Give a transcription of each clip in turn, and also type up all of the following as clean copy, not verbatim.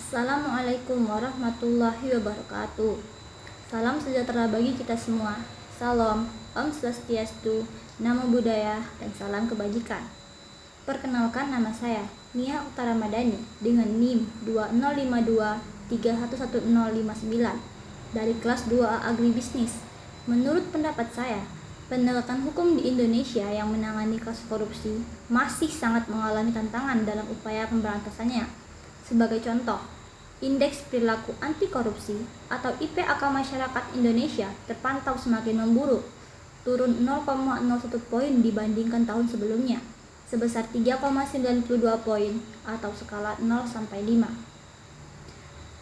Assalamualaikum warahmatullahi wabarakatuh. Salam sejahtera bagi kita semua. Salam, Om Swastiastu, Namo Buddhaya, dan salam kebajikan. Perkenalkan, nama saya Nia Utara Madani dengan NIM 2052311059 dari kelas 2A Agribisnis. Menurut pendapat saya, penegakan hukum di Indonesia yang menangani kasus korupsi masih sangat mengalami tantangan dalam upaya pemberantasannya. Sebagai contoh, Indeks Perilaku Anti Korupsi atau IPAK masyarakat Indonesia terpantau semakin memburuk, turun 0,01 poin dibandingkan tahun sebelumnya, sebesar 3,92 poin atau skala 0-5.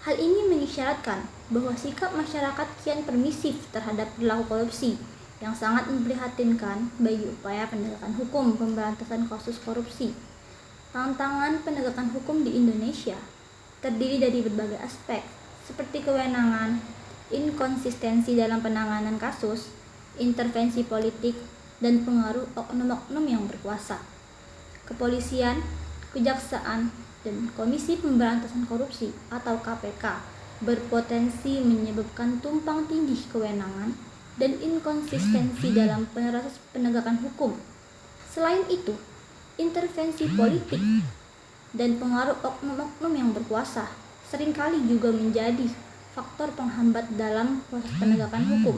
Hal ini mengisyaratkan bahwa sikap masyarakat kian permisif terhadap perilaku korupsi yang sangat memprihatinkan bagi upaya penegakan hukum pemberantasan kasus korupsi. Tantangan penegakan hukum di Indonesia terdiri dari berbagai aspek, seperti kewenangan, inkonsistensi dalam penanganan kasus, intervensi politik, dan pengaruh oknum-oknum yang berkuasa. Kepolisian, kejaksaan, dan Komisi Pemberantasan Korupsi atau KPK berpotensi menyebabkan tumpang tindih kewenangan dan inkonsistensi dalam proses penegakan hukum. Selain itu, intervensi politik dan pengaruh oknum-oknum yang berkuasa seringkali juga menjadi faktor penghambat dalam proses penegakan hukum.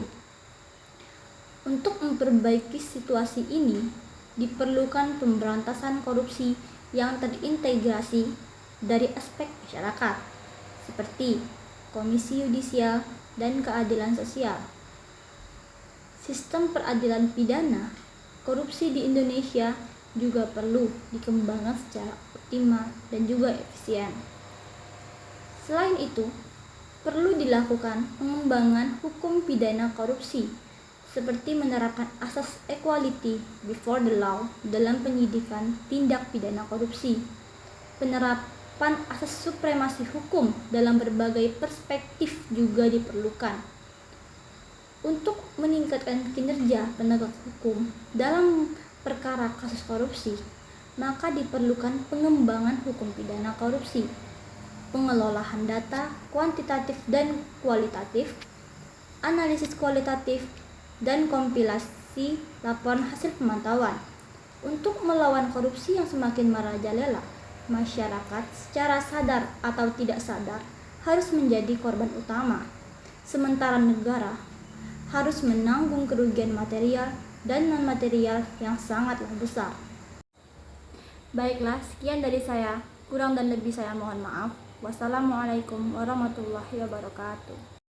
Untuk memperbaiki situasi ini, diperlukan pemberantasan korupsi yang terintegrasi dari aspek masyarakat, seperti Komisi Yudisial dan Keadilan Sosial. Sistem peradilan pidana korupsi di Indonesia juga perlu dikembangkan secara optimal dan juga efisien. Selain itu, perlu dilakukan pengembangan hukum pidana korupsi seperti menerapkan asas equality before the law dalam penyidikan tindak pidana korupsi. Penerapan asas supremasi hukum dalam berbagai perspektif juga diperlukan. Untuk meningkatkan kinerja penegak hukum dalam perkara kasus korupsi, maka diperlukan pengembangan hukum pidana korupsi, pengelolaan data kuantitatif dan kualitatif, analisis kualitatif, dan kompilasi laporan hasil pemantauan. Untuk melawan korupsi yang semakin merajalela, masyarakat secara sadar atau tidak sadar harus menjadi korban utama, sementara negara harus menanggung kerugian material dan non-material yang sangatlah besar. Baiklah, sekian dari saya. Kurang dan lebih saya mohon maaf. Wassalamualaikum warahmatullahi wabarakatuh.